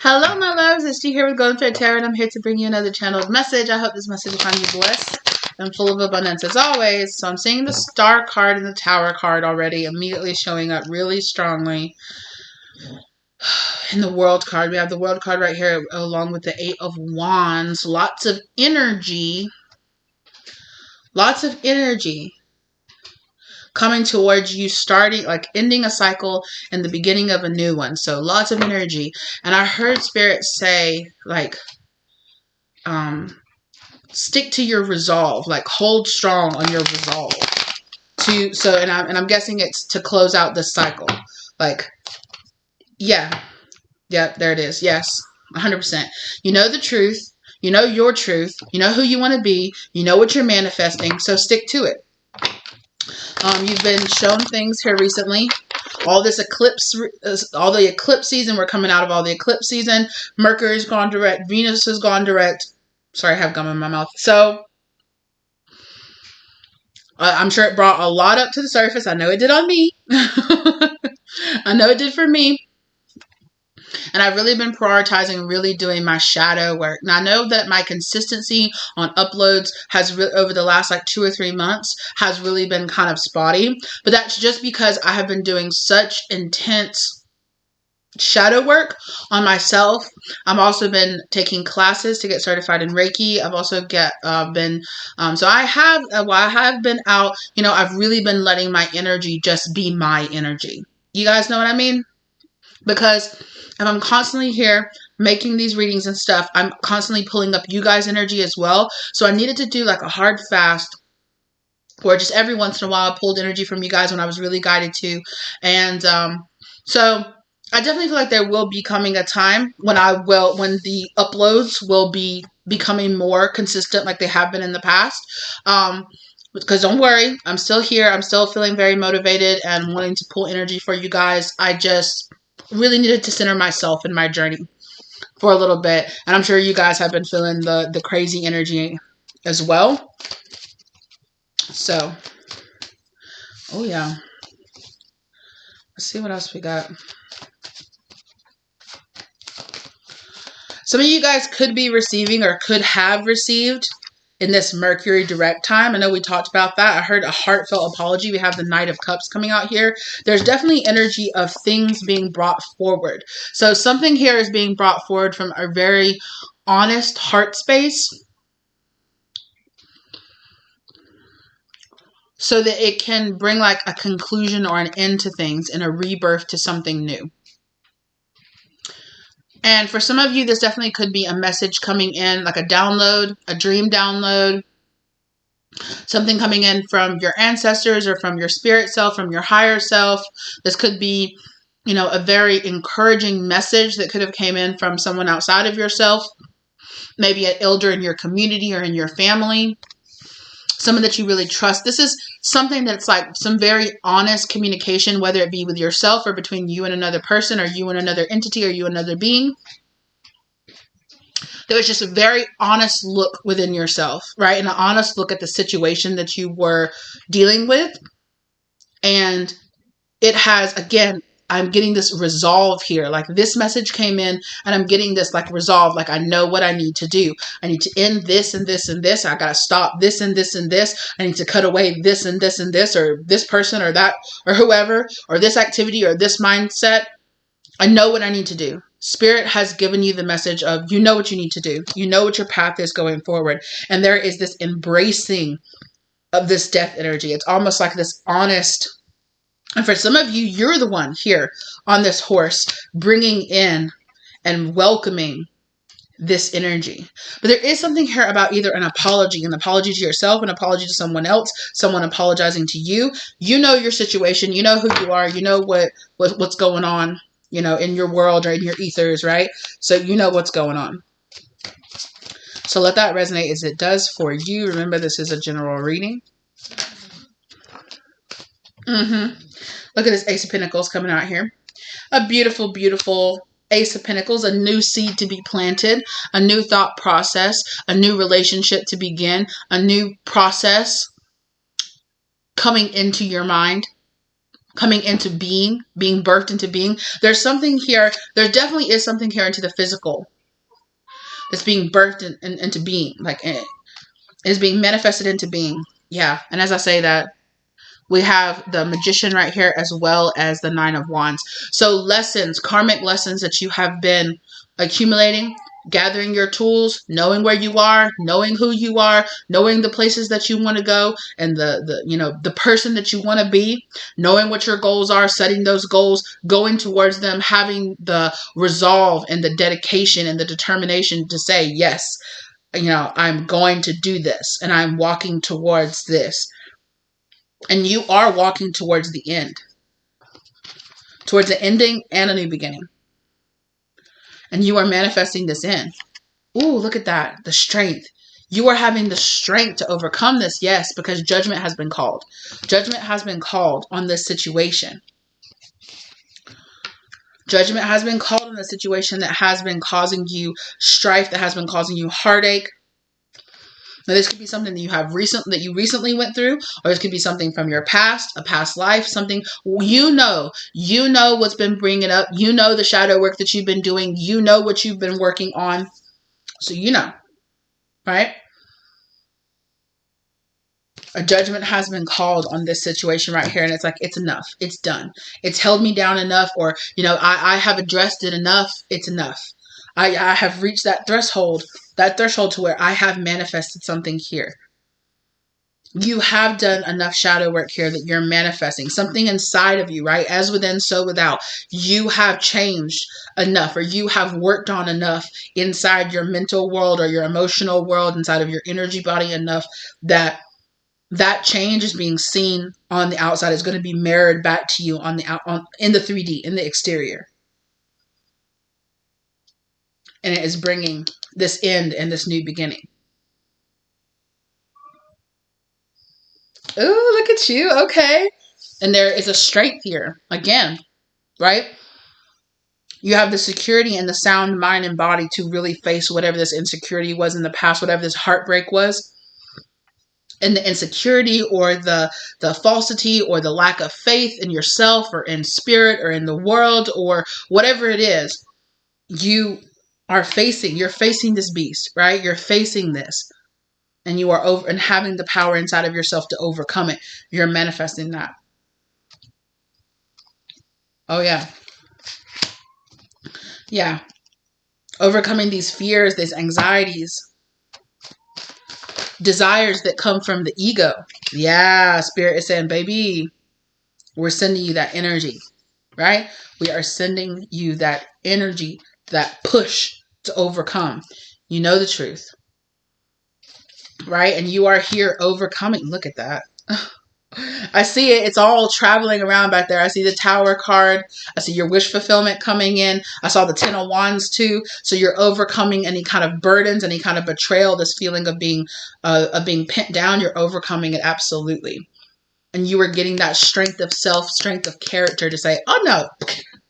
Hello, my loves. It's G here with Golden Thread Tarot, and I'm here to bring you another channeled message. I hope this message will find you blessed and full of abundance as always. So I'm seeing the Star card and the Tower card already immediately showing up really strongly. In the World card, we have the World card right here along with the Eight of Wands. Lots of energy. Lots of energy coming towards you, starting, like ending a cycle and the beginning of a new one. So lots of energy. And I heard Spirit say, like, stick to your resolve, like hold strong on your resolve. And I'm guessing it's to close out this cycle. Like, yeah, there it is. Yes, 100%. You know the truth. You know your truth. You know who you want to be. You know what you're manifesting. So stick to it. You've been shown things here recently. All this eclipse, all the eclipse season. We're coming out of all the eclipse season. Mercury's gone direct. Venus has gone direct. Sorry, I have gum in my mouth. So I'm sure it brought a lot up to the surface. I know it did on me. I know it did for me. And I've really been prioritizing really doing my shadow work. Now, I know that my consistency on uploads has over the last like 2 or 3 months has really been kind of spotty. But that's just because I have been doing such intense shadow work on myself. I've also been taking classes to get certified in Reiki. I've also so I have been out, you know, I've really been letting my energy just be my energy. You guys know what I mean? Because if I'm constantly here making these readings and stuff, I'm constantly pulling up you guys' energy as well. So I needed to do like a hard fast where just every once in a while I pulled energy from you guys when I was really guided to. And so I definitely feel like there will be coming a time when the uploads will be becoming more consistent like they have been in the past. Because don't worry, I'm still here. I'm still feeling very motivated and wanting to pull energy for you guys. I just really needed to center myself in my journey for a little bit. And I'm sure you guys have been feeling the crazy energy as well. So, oh yeah. Let's see what else we got. Some of you guys could be receiving or could have received in this Mercury direct time. I know we talked about that. I heard a heartfelt apology. We have the Knight of Cups coming out here. There's definitely energy of things being brought forward. So something here is being brought forward from a very honest heart space, so that it can bring like a conclusion or an end to things and a rebirth to something new. And for some of you, this definitely could be a message coming in, like a download, a dream download, something coming in from your ancestors or from your spirit self, from your higher self. This could be, you know, a very encouraging message that could have came in from someone outside of yourself, maybe an elder in your community or in your family, someone that you really trust. This is something that's like some very honest communication, whether it be with yourself or between you and another person or you and another entity or you and another being. There was just a very honest look within yourself, right? And an honest look at the situation that you were dealing with. And it has, again, I'm getting this resolve here. Like this message came in and I'm getting this like resolve. Like I know what I need to do. I need to end this and this and this. I got to stop this and this and this. I need to cut away this and this and this, or this person or that or whoever, or this activity or this mindset. I know what I need to do. Spirit has given you the message of, you know what you need to do. You know what your path is going forward. And there is this embracing of this death energy. It's almost like this honest. And for some of you, you're the one here on this horse bringing in and welcoming this energy. But there is something here about either an apology to yourself, an apology to someone else, someone apologizing to you. You know your situation. You know who you are. You know what's going on, you know, in your world or in your ethers, right? So you know what's going on. So let that resonate as it does for you. Remember, this is a general reading. Look at this Ace of Pentacles coming out here. A beautiful, beautiful Ace of Pentacles. A new seed to be planted. A new thought process. A new relationship to begin. A new process coming into your mind. coming into being birthed into being. There's something here. There definitely is something here into the physical that's being birthed into being, like it is being manifested into being. Yeah. And as I say that, we have the Magician right here as well as the Nine of Wands. So lessons, karmic lessons that you have been accumulating, gathering your tools, knowing where you are, knowing who you are, knowing the places that you want to go, and the person that you want to be, knowing what your goals are, setting those goals, going towards them, having the resolve and the dedication and the determination to say, yes, I'm going to do this and I'm walking towards this. And you are walking towards the end, towards the ending and a new beginning. And you are manifesting this in. Ooh, look at that. The strength. You are having the strength to overcome this. Yes, because judgment has been called. Judgment has been called on this situation. Judgment has been called on the situation that has been causing you strife, that has been causing you heartache. Now, this could be something that you recently went through, or this could be something from your past, a past life, something you know what's been bringing up. You know the shadow work that you've been doing. You know what you've been working on. So right? A judgment has been called on this situation right here, and it's like, it's enough. It's done. It's held me down enough, or I have addressed it enough. It's enough. I have reached that threshold to where I have manifested something here. You have done enough shadow work here that you're manifesting something inside of you, right? As within, so without. You have changed enough, or you have worked on enough inside your mental world or your emotional world, inside of your energy body enough that change is being seen on the outside. Is going to be mirrored back to you in the 3D, in the exterior. And it is bringing this end and this new beginning. Oh, look at you. Okay. And there is a strength here. Again, right? You have the security and the sound mind and body to really face whatever this insecurity was in the past, whatever this heartbreak was. And the insecurity or the falsity or the lack of faith in yourself or in spirit or in the world or whatever it is, you're facing this beast, right? You're facing this, and you are and having the power inside of yourself to overcome it. You're manifesting that. Oh yeah. Yeah. Overcoming these fears, these anxieties, desires that come from the ego. Yeah. Spirit is saying, baby, we're sending you that energy, right? We are sending you that energy, that push to overcome. You know the truth, right? And you are here overcoming. Look at that. I see it. It's all traveling around back there. I see the Tower card. I see your wish fulfillment coming in. I saw the Ten of Wands too. So you're overcoming any kind of burdens, any kind of betrayal, this feeling of being pent down. You're overcoming it, absolutely. And you are getting that strength of self, strength of character to say, oh no,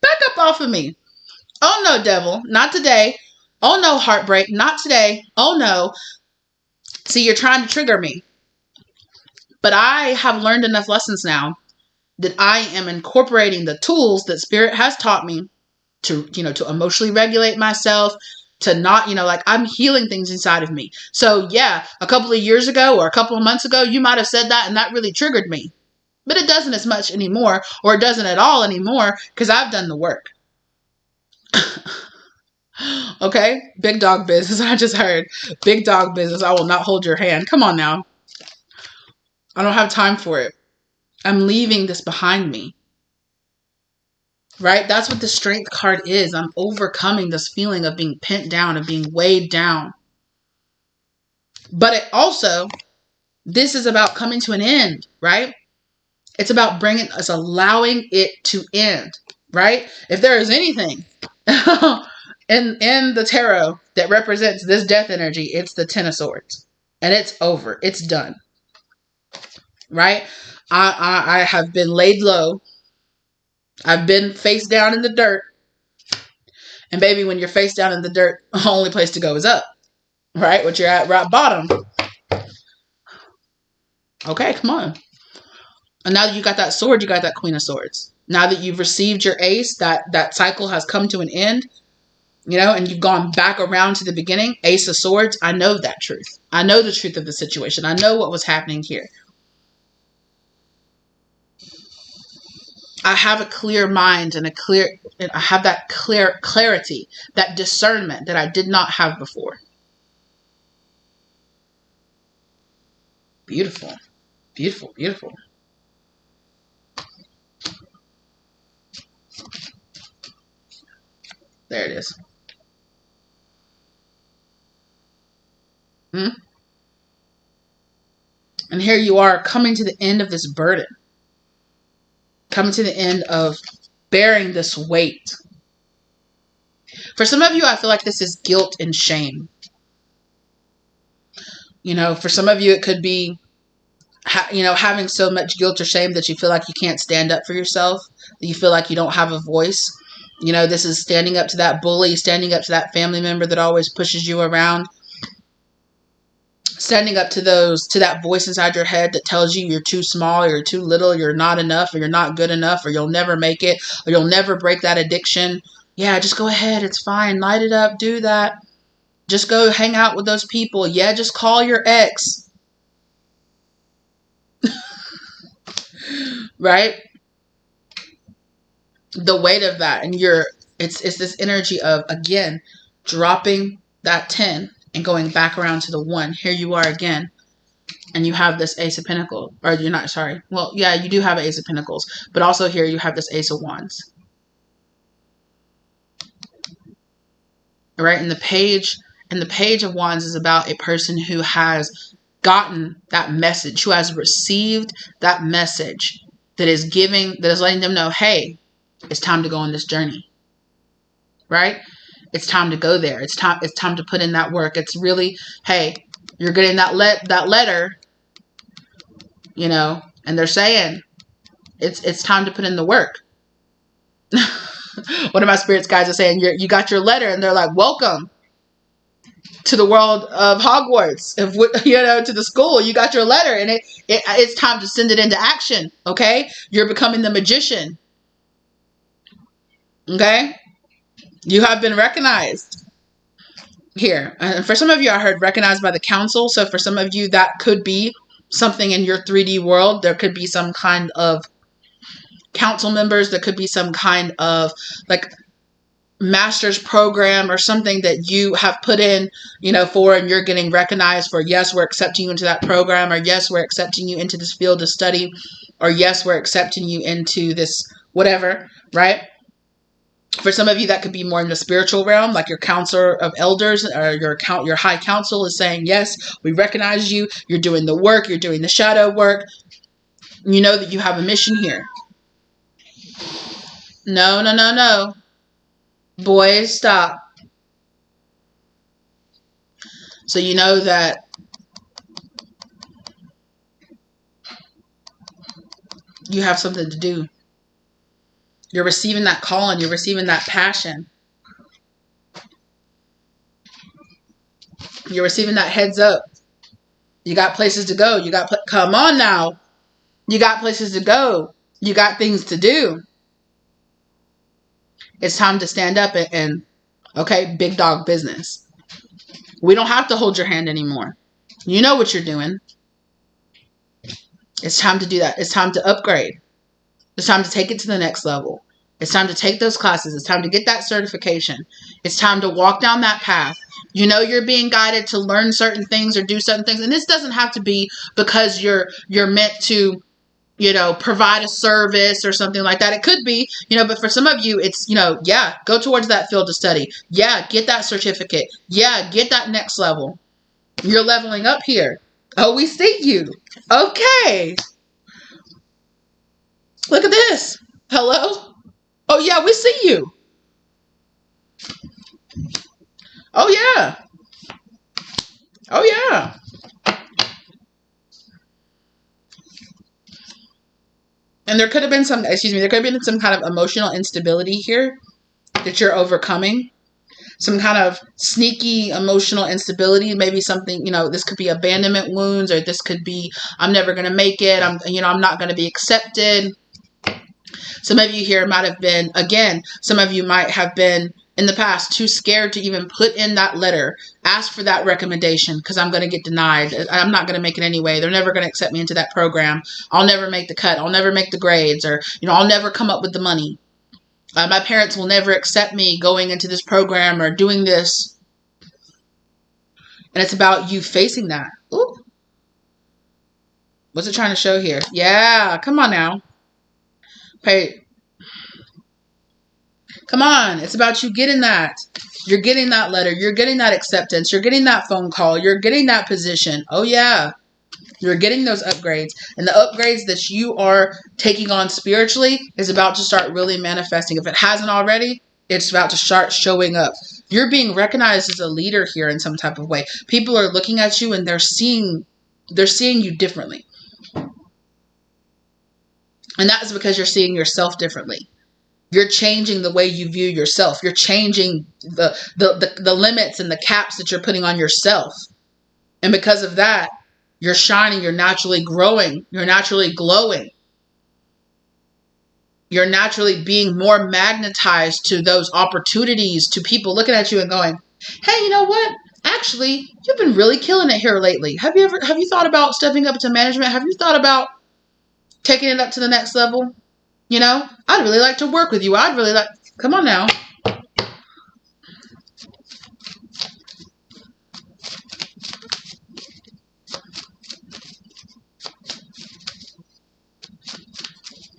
back up off of me. Oh no, devil, not today. Oh no, heartbreak, not today. Oh no. See, you're trying to trigger me. But I have learned enough lessons now that I am incorporating the tools that Spirit has taught me to emotionally regulate myself, to not, I'm healing things inside of me. So yeah, a couple of years ago or a couple of months ago, you might have said that and that really triggered me. But it doesn't as much anymore, or it doesn't at all anymore, because I've done the work. Okay, big dog business. I just heard big dog business. I will not hold your hand. Come on now. I don't have time for it. I'm leaving this behind me. Right? That's what the strength card is. I'm overcoming this feeling of being pent down, of being weighed down. But it also, this is about coming to an end, right? It's about bringing us, allowing it to end, right? If there is anything in the tarot that represents this death energy, it's the Ten of Swords. And it's over. It's done. Right? I have been laid low. I've been face down in the dirt. And baby, when you're face down in the dirt, the only place to go is up. Right? What you're at rock bottom. Okay, come on. And now that you got that sword, you got that Queen of Swords. Now that you've received your ace, that cycle has come to an end, and you've gone back around to the beginning, Ace of Swords, I know that truth. I know the truth of the situation. I know what was happening here. I have a clear mind and I have that clarity, that discernment that I did not have before. Beautiful, beautiful, beautiful. There it is. And here you are coming to the end of this burden. Coming to the end of bearing this weight. For some of you, I feel like this is guilt and shame. For some of you, it could be, having so much guilt or shame that you feel like you can't stand up for yourself. That you feel like you don't have a voice. This is standing up to that bully, standing up to that family member that always pushes you around. Standing up to that voice inside your head that tells you you're too small, or you're too little, you're not enough, or you're not good enough, or you'll never make it, or you'll never break that addiction. Yeah, just go ahead. It's fine. Light it up. Do that. Just go hang out with those people. Yeah, just call your ex. Right? The weight of that. And it's this energy of, again, dropping that 10 and going back around to the 1. Here you are again. And you have this Ace of Pentacles. Or you're not, sorry. Well, yeah, you do have an Ace of Pentacles. But also here you have this Ace of Wands. Right? And the page of Wands is about a person who has gotten that message, who has received that message that is letting them know, hey, it's time to go on this journey. Right? It's time to go there. It's time to put in that work. It's really, hey, you're getting that letter, and they're saying it's time to put in the work. One of my spirits guys are saying, you got your letter, and they're like, welcome to the world of Hogwarts, to the school. You got your letter, and it's time to send it into action. Okay, you're becoming the magician. Okay. You have been recognized here. And for some of you, I heard recognized by the council. So for some of you, that could be something in your 3D world. There could be some kind of council members. There could be some kind of like master's program or something that you have put in, for, and you're getting recognized for, yes, we're accepting you into that program, or yes, we're accepting you into this field of study, or yes, we're accepting you into this whatever, right? For some of you, that could be more in the spiritual realm, like your counselor of elders or your high council is saying, yes, we recognize you. You're doing the work. You're doing the shadow work. You know that you have a mission here. No, no, no, no. Boys, stop. So you know that you have something to do. You're receiving that call and you're receiving that passion. You're receiving that heads up. You got places to go. Come on now. You got places to go. You got things to do. It's time to stand up and okay, big dog business. We don't have to hold your hand anymore. You know what you're doing. It's time to do that. It's time to upgrade. It's time to take it to the next level. It's time to take those classes. It's time to get that certification. It's time to walk down that path. You're being guided to learn certain things or do certain things. And this doesn't have to be because you're meant to, provide a service or something like that. It could be, but for some of you, it's, yeah, go towards that field of study. Yeah, get that certificate. Yeah, get that next level. You're leveling up here. Oh, we see you. Okay. Look at this. Hello? Oh, yeah, we see you. Oh, yeah. Oh, yeah. And there could have been some kind of emotional instability here that you're overcoming. some kind of sneaky emotional instability. Maybe something, this could be abandonment wounds, or this could be, I'm never going to make it. I'm not going to be accepted. Some of you here might have been, again, some of you might have been in the past too scared to even put in that letter, ask for that recommendation, because I'm going to get denied. I'm not going to make it anyway. They're never going to accept me into that program. I'll never make the cut. I'll never make the grades, or, I'll never come up with the money. My parents will never accept me going into this program or doing this. And it's about you facing that. Ooh. What's it trying to show here? Yeah, come on now. Hey, come on. It's about you getting that. You're getting that letter. You're getting that acceptance. You're getting that phone call. You're getting that position. Oh, yeah. You're getting those upgrades. And the upgrades that you are taking on spiritually is about to start really manifesting. If it hasn't already, it's about to start showing up. You're being recognized as a leader here in some type of way. People are looking at you and they're seeing you differently. And that's because you're seeing yourself differently. You're changing the way you view yourself. You're changing the limits and the caps that you're putting on yourself. And because of that, you're shining. You're naturally growing. You're naturally glowing. You're naturally being more magnetized to those opportunities, to people looking at you and going, hey, you know what? Actually, you've been really killing it here lately. Have you thought about stepping up to management? Have you thought about taking it up to the next level? I'd really like to work with you. Come on now.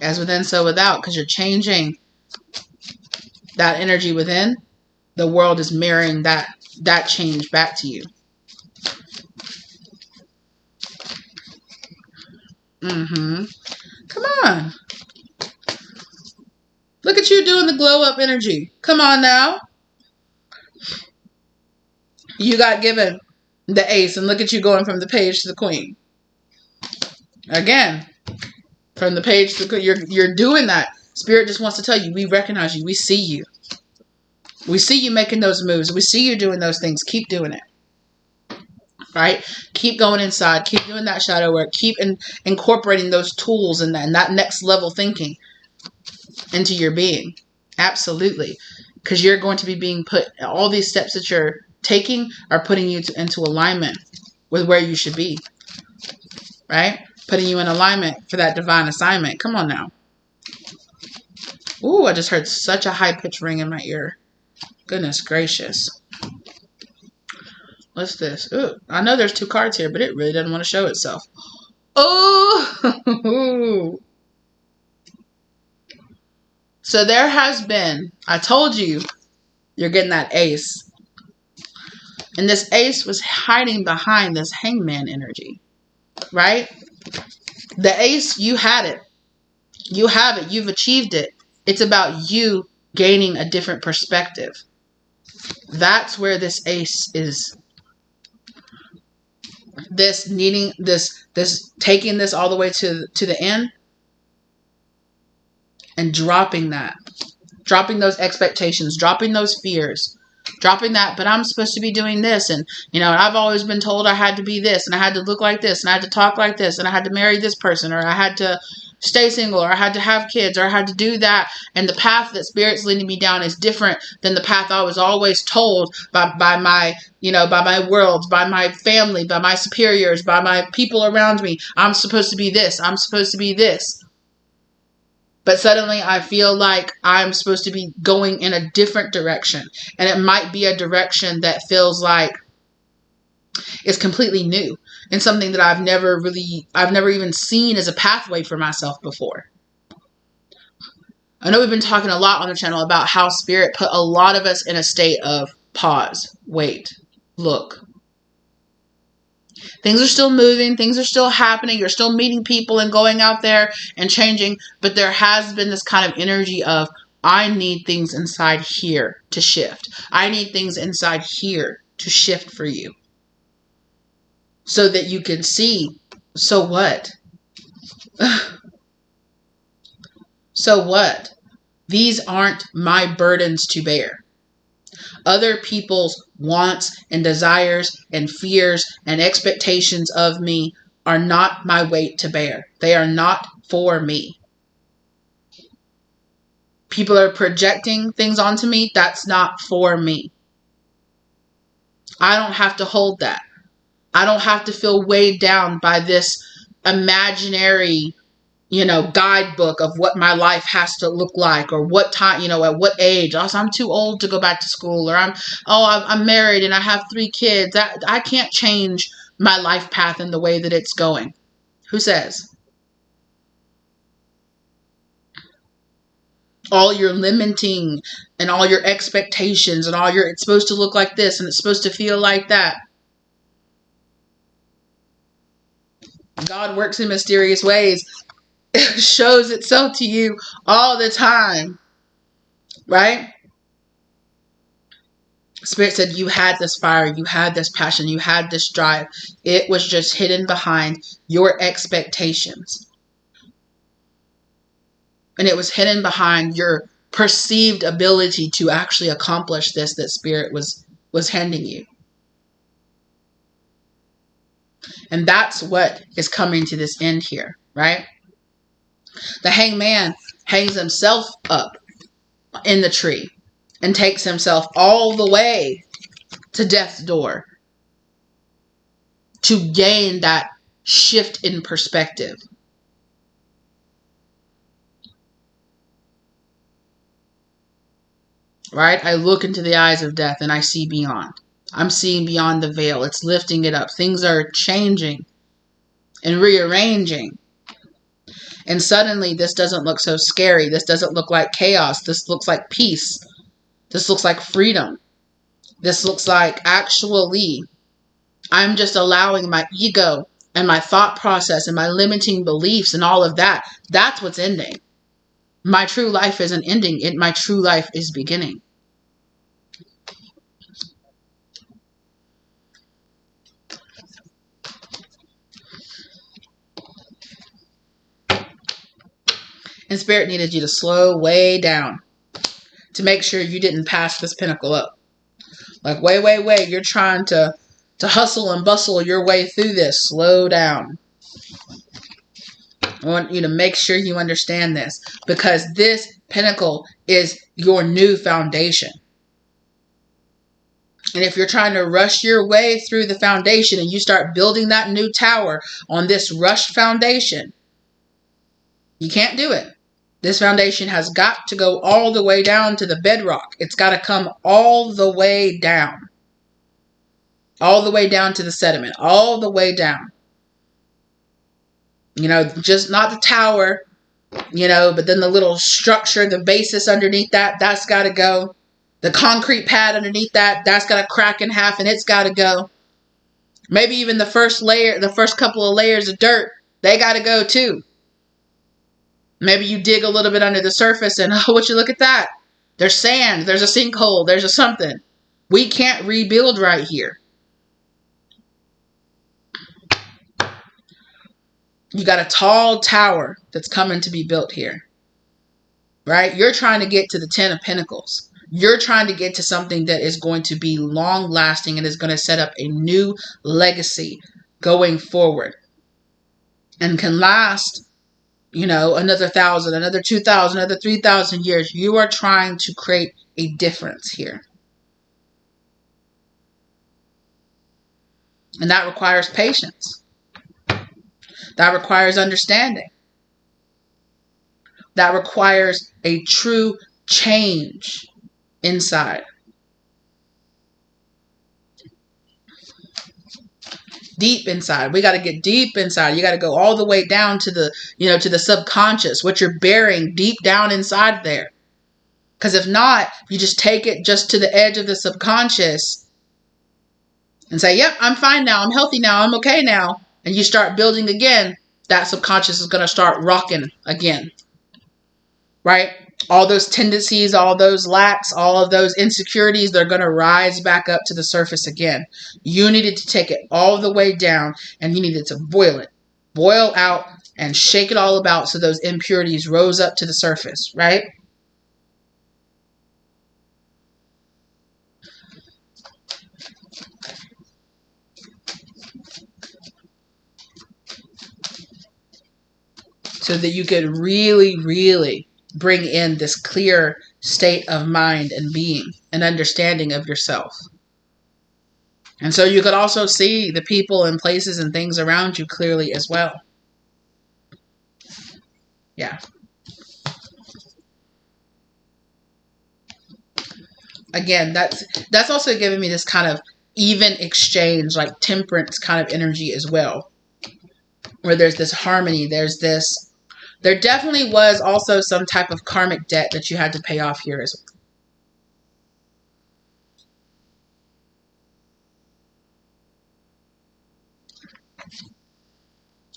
As within, so without, because you're changing that energy within. The world is mirroring that change back to you. Come on. Look at you doing the glow up energy. Come on now. You got given the ace, and look at you going from the page to the queen. Again, from the page to the queen. You're doing that. Spirit just wants to tell you, we recognize you. We see you. We see you making those moves. We see you doing those things. Keep doing it. Right? Keep going inside. Keep doing that shadow work. Keep incorporating those tools and that next level thinking into your being. Absolutely. Because you're going to be being put, all these steps that you're taking are putting you into alignment with where you should be. Right? Putting you in alignment for that divine assignment. Come on now. Ooh, I just heard such a high-pitched ring in my ear. Goodness gracious. What's this? Ooh, I know there's 2 cards here, but it really doesn't want to show itself. Oh! So there has been, I told you, you're getting that ace. And this ace was hiding behind this hangman energy. Right? The ace, you had it. You have it. You've achieved it. It's about you gaining a different perspective. That's where this ace is. This needing, this taking this all the way to the end. And dropping that. Dropping those expectations. Dropping those fears. Dropping that, but I'm supposed to be doing this. And, I've always been told I had to be this. And I had to look like this. And I had to talk like this. And I had to marry this person. Or I had to stay single. Or I had to have kids. Or I had to do that. And the path that Spirit's leading me down is different than the path I was always told by my, by my world, by my family, by my superiors, by my people around me. I'm supposed to be this. I'm supposed to be this. But suddenly I feel like I'm supposed to be going in a different direction. And it might be a direction that feels like it's completely new. And something that I've never even seen as a pathway for myself before. I know we've been talking a lot on the channel about how Spirit put a lot of us in a state of pause, wait, look. Things are still moving. Things are still happening. You're still meeting people and going out there and changing. But there has been this kind of energy of, I need things inside here to shift. I need things inside here to shift for you. So that you can see, so what? So what? These aren't my burdens to bear. Other people's wants and desires and fears and expectations of me are not my weight to bear. They are not for me. People are projecting things onto me. That's not for me. I don't have to hold that. I don't have to feel weighed down by this imaginary, guidebook of what my life has to look like, or what time, at what age. Also, I'm too old to go back to school, or I'm married and I have 3 kids. I can't change my life path in the way that it's going. Who says? All your limiting and all your expectations and it's supposed to look like this and it's supposed to feel like that. God works in mysterious ways. It shows itself to you all the time. Right? Spirit said you had this fire, you had this passion, you had this drive. It was just hidden behind your expectations. And it was hidden behind your perceived ability to actually accomplish this that Spirit was handing you. And that's what is coming to this end here, right? The hangman hangs himself up in the tree and takes himself all the way to death's door to gain that shift in perspective. Right? I look into the eyes of death and I see beyond. I'm seeing beyond the veil. It's lifting it up. Things are changing and rearranging. And suddenly this doesn't look so scary. This doesn't look like chaos. This looks like peace. This looks like freedom. This looks like actually I'm just allowing my ego and my thought process and my limiting beliefs and all of that. That's what's ending. My true life isn't ending. My true life is beginning. And Spirit needed you to slow way down to make sure you didn't pass this pinnacle up. Like, wait. You're trying to hustle and bustle your way through this. Slow down. I want you to make sure you understand this, because this pinnacle is your new foundation. And if you're trying to rush your way through the foundation and you start building that new tower on this rushed foundation, you can't do it. This foundation has got to go all the way down to the bedrock. It's got to come all the way down. All the way down to the sediment. All the way down. Just not the tower, but then the little structure, the basis underneath that's got to go. The concrete pad underneath that's got to crack in half and it's got to go. Maybe even the first layer, the first couple of layers of dirt, they got to go too. Maybe you dig a little bit under the surface and, would you look at that? There's sand, there's a sinkhole, there's a something. We can't rebuild right here. You got a tall tower that's coming to be built here. Right? You're trying to get to the 10 of Pentacles. You're trying to get to something that is going to be long lasting and is going to set up a new legacy going forward. And can last, another 1,000, another 2,000, another 3,000 years. You are trying to create a difference here. And that requires patience. That requires understanding. That requires a true change inside. Deep inside. We got to get deep inside. You got to go all the way down to the, to the subconscious, what you're bearing deep down inside there. Because if not, you just take it just to the edge of the subconscious and say, yep, I'm fine now. I'm healthy now. I'm okay now. And you start building again, that subconscious is going to start rocking again. Right? All those tendencies, all those lacks, all of those insecurities, they're going to rise back up to the surface again. You needed to take it all the way down and you needed to boil it. Boil out and shake it all about so those impurities rose up to the surface, right? so that you could really, really bring in this clear state of mind and being and understanding of yourself. And so you could also see the people and places and things around you clearly as well. Yeah. Again, that's also giving me this kind of even exchange, like temperance kind of energy as well. Where there's this harmony, there definitely was also some type of karmic debt that you had to pay off here as well.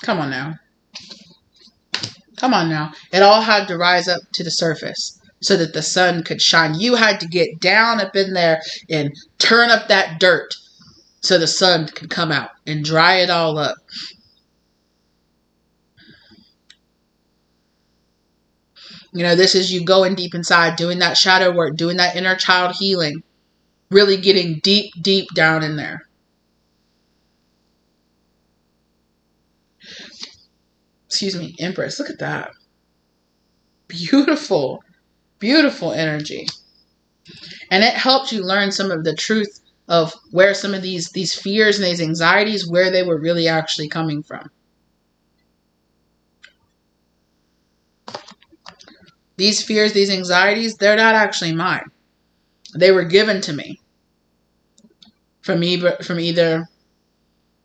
Come on now. Come on now. It all had to rise up to the surface so that the sun could shine. You had to get down up in there and turn up that dirt so the sun could come out and dry it all up. You know, this is you going deep inside, doing that shadow work, doing that inner child healing, really getting deep, deep down in there. Excuse me, Empress, look at that. Beautiful, beautiful energy. And it helped you learn some of the truth of where some of these fears and these anxieties, where they were really actually coming from. These fears, these anxieties, they're not actually mine. They were given to me from either,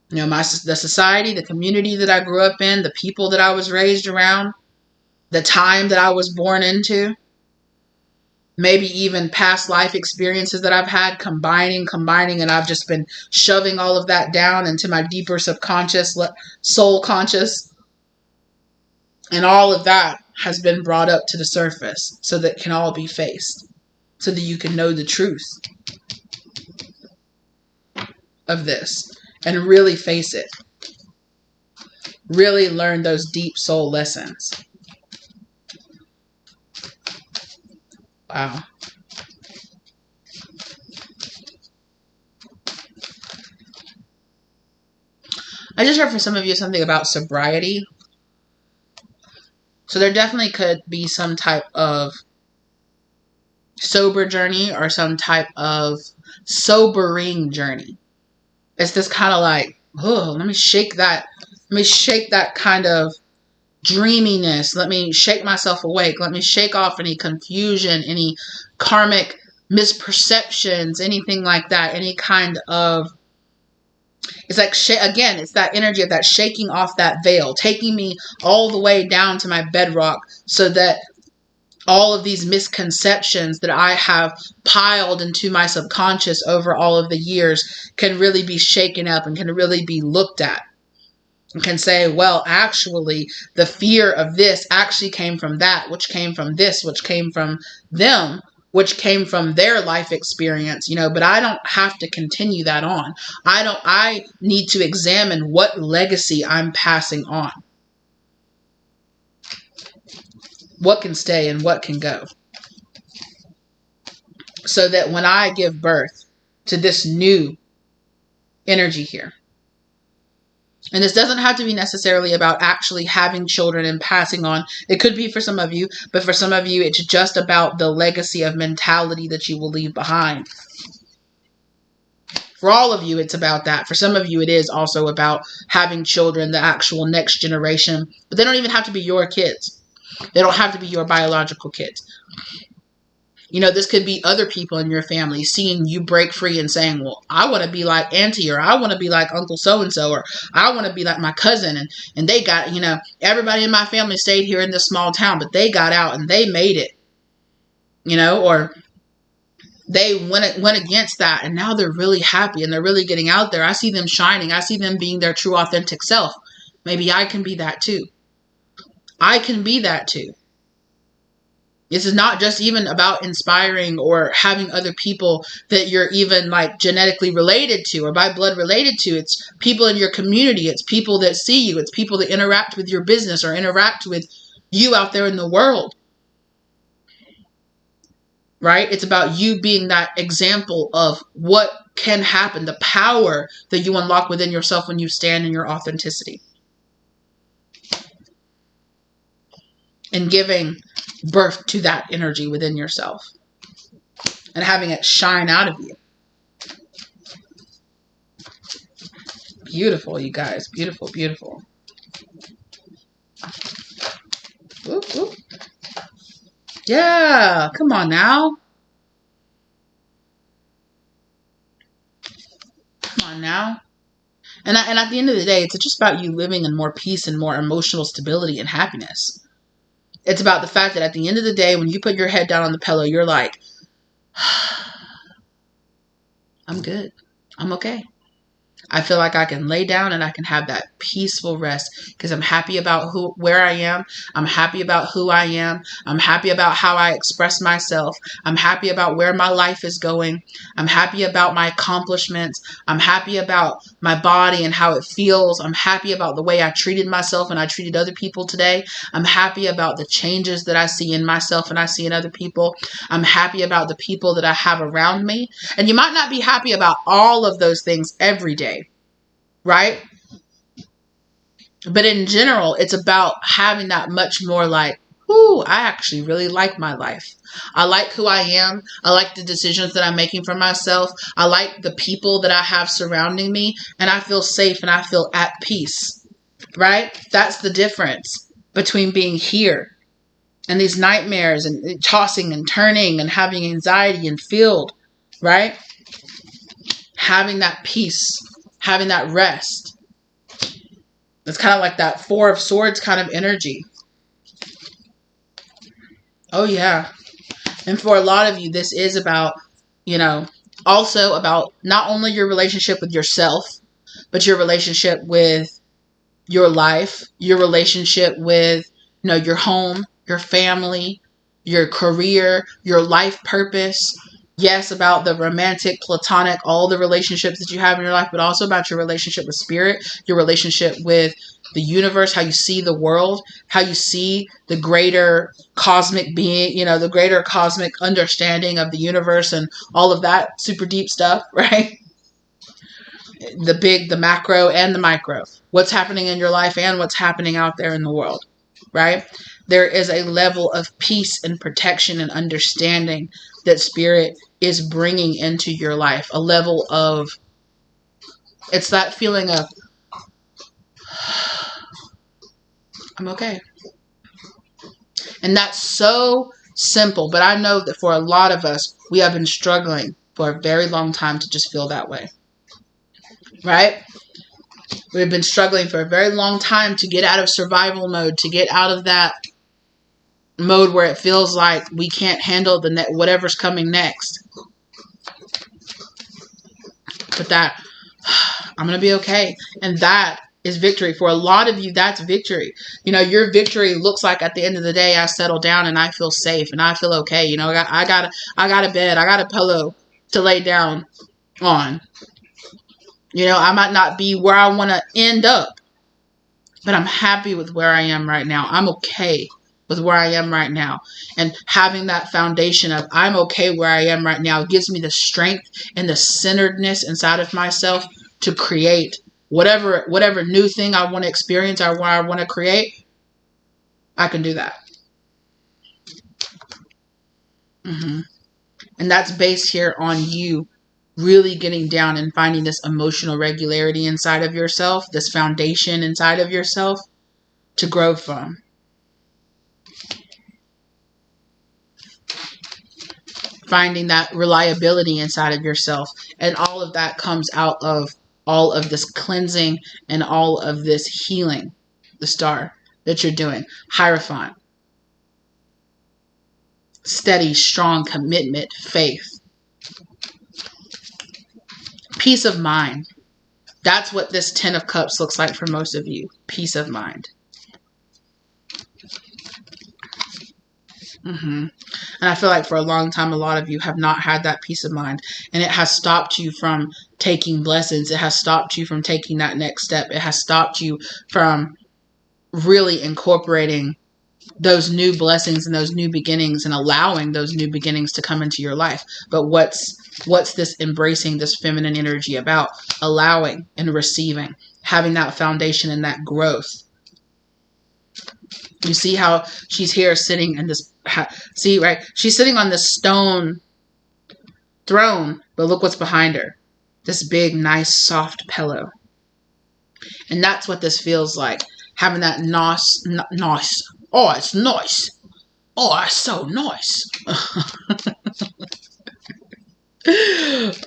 you know, the society, the community that I grew up in, the people that I was raised around, the time that I was born into, maybe even past life experiences that I've had, combining, and I've just been shoving all of that down into my deeper subconscious, soul conscious, and all of that has been brought up to the surface so that it can all be faced, so that you can know the truth of this and really face it. Really learn those deep soul lessons. Wow. I just heard from some of you something about sobriety. So there definitely could be some type of sober journey or some type of sobering journey. It's this kind of like, oh, let me shake that kind of dreaminess. Let me shake myself awake. Let me shake off any confusion, any karmic misperceptions, anything like that. Any kind of, it's like, again, it's that energy of that shaking off that veil, taking me all the way down to my bedrock so that all of these misconceptions that I have piled into my subconscious over all of the years can really be shaken up and can really be looked at. And can say, well, actually, the fear of this actually came from that, which came from this, which came from them, which came from their life experience, you know, but I don't have to continue that on. I need to examine what legacy I'm passing on. What can stay and what can go. So that when I give birth to this new energy here, and this doesn't have to be necessarily about actually having children and passing on. It could be for some of you, but for some of you, it's just about the legacy of mentality that you will leave behind. For all of you, it's about that. For some of you, it is also about having children, the actual next generation. But they don't even have to be your kids. They don't have to be your biological kids. You know, this could be other people in your family seeing you break free and saying, well, I want to be like auntie, or I want to be like uncle so-and-so, or I want to be like my cousin. And they got, you know, everybody in my family stayed here in this small town, but they got out and they made it, you know, or they went against that. And now they're really happy and they're really getting out there. I see them shining. I see them being their true authentic self. Maybe I can be that too. I can be that too. This is not just even about inspiring or having other people that you're even like genetically related to or by blood related to. It's people in your community. It's people that see you. It's people that interact with your business or interact with you out there in the world. Right? It's about you being that example of what can happen, the power that you unlock within yourself when you stand in your authenticity. and giving birth to that energy within yourself and having it shine out of you. Beautiful, you guys. Beautiful, beautiful. Whoop, whoop. Yeah, come on now. Come on now. And at the end of the day, it's just about you living in more peace and more emotional stability and happiness. It's about the fact that at the end of the day, when you put your head down on the pillow, you're like, I'm good. I'm okay. I feel like I can lay down and I can have that peaceful rest because I'm happy about where I am. I'm happy about who I am. I'm happy about how I express myself. I'm happy about where my life is going. I'm happy about my accomplishments. I'm happy about my body and how it feels. I'm happy about the way I treated myself and I treated other people today. I'm happy about the changes that I see in myself and I see in other people. I'm happy about the people that I have around me. And you might not be happy about all of those things every day. Right? But in general, it's about having that much more like, ooh, I actually really like my life. I like who I am. I like the decisions that I'm making for myself. I like the people that I have surrounding me. And I feel safe and I feel at peace. Right? That's the difference between being here and these nightmares and tossing and turning and having anxiety and filled. Right? Having that peace. Having that rest. It's kind of like that Four of Swords kind of energy. Oh, yeah. And for a lot of you, this is about, also about not only your relationship with yourself, but your relationship with your life, your relationship with, your home, your family, your career, your life purpose. Yes, about the romantic, platonic, all the relationships that you have in your life, but also about your relationship with spirit, your relationship with the universe, how you see the world, how you see the greater cosmic being, the greater cosmic understanding of the universe and all of that super deep stuff, right? The big, the macro and the micro. What's happening in your life and what's happening out there in the world, right? There is a level of peace and protection and understanding that spirit is bringing into your life. A level of, it's that feeling of, I'm okay. And that's so simple. But I know that for a lot of us, we have been struggling for a very long time to just feel that way. Right? We've been struggling for a very long time to get out of survival mode, to get out of that mode where it feels like we can't handle whatever's coming next. But that, I'm going to be okay. And that is victory. For a lot of you, that's victory. Your victory looks like at the end of the day, I settle down and I feel safe and I feel okay. I got a bed, I got a pillow to lay down on. I might not be where I want to end up, but I'm happy with where I am right now. I'm okay with where I am right now. And having that foundation of I'm okay where I am right now gives me the strength and the centeredness inside of myself to create whatever new thing I want to experience or what I want to create. I can do that. And that's based here on you really getting down and finding this emotional regularity inside of yourself, this foundation inside of yourself to grow from. Finding that reliability inside of yourself. And all of that comes out of all of this cleansing and all of this healing, the star that you're doing. Hierophant. Steady, strong commitment, faith. Peace of mind. That's what this 10 of Cups looks like for most of you. Peace of mind. And I feel like for a long time, a lot of you have not had that peace of mind. And it has stopped you from taking blessings. It has stopped you from taking that next step. It has stopped you from really incorporating those new blessings and those new beginnings and allowing those new beginnings to come into your life. But what's this embracing this feminine energy about? Allowing and receiving, having that foundation and that growth. You see how she's here sitting in this, see, right? She's sitting on this stone throne, but look what's behind her. This big, nice, soft pillow. And that's what this feels like. Having that nice. Oh, it's nice. Oh, it's so nice.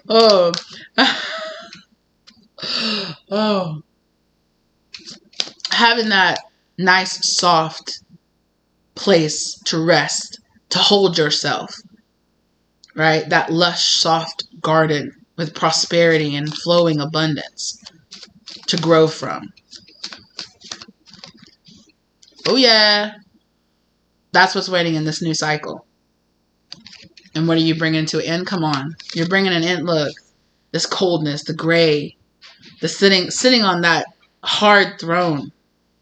Oh. Oh. Having that nice, soft place to rest, to hold yourself, right? That lush, soft garden with prosperity and flowing abundance to grow from. Oh yeah. That's what's waiting in this new cycle. And what are you bringing to an end? Come on. You're bringing an end. Look, this coldness, the gray, the sitting on that hard throne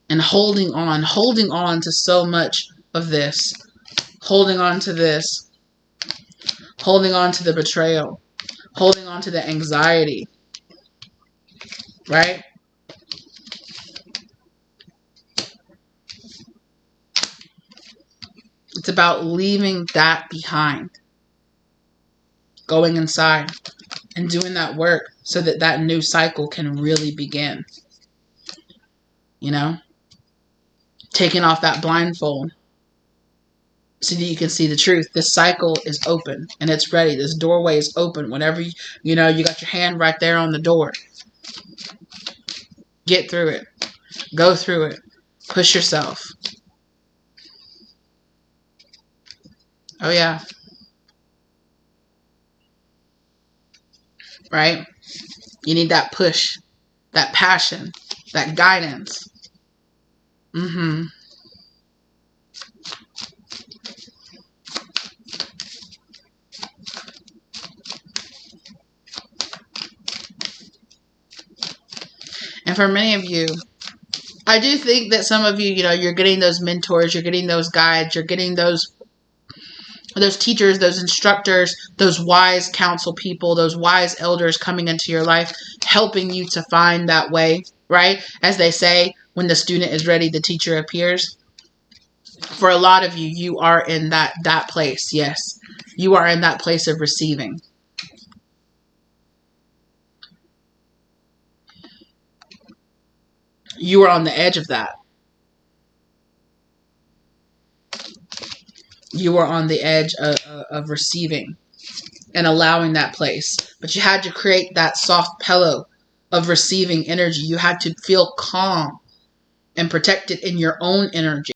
and holding on to so much of this, holding on to this, holding on to the betrayal, holding on to the anxiety, right? It's about leaving that behind, going inside and doing that work so that that new cycle can really begin. You know, taking off that blindfold so that you can see the truth. This cycle is open and it's ready. This doorway is open. Whenever you know, you got your hand right there on the door. Get through it. Go through it. Push yourself. Oh yeah. Right? You need that push, that passion, that guidance. Mm-hmm. And for many of you, I do think that some of you, you know, you're getting those mentors, you're getting those guides, you're getting those teachers, those instructors, those wise counsel people, those wise elders coming into your life, helping you to find that way, right? As they say, when the student is ready, the teacher appears. For a lot of you, you are in that place. Yes, you are in that place of receiving. You are on the edge of that. You are on the edge of receiving and allowing that place. But you had to create that soft pillow of receiving energy. You had to feel calm and protected in your own energy.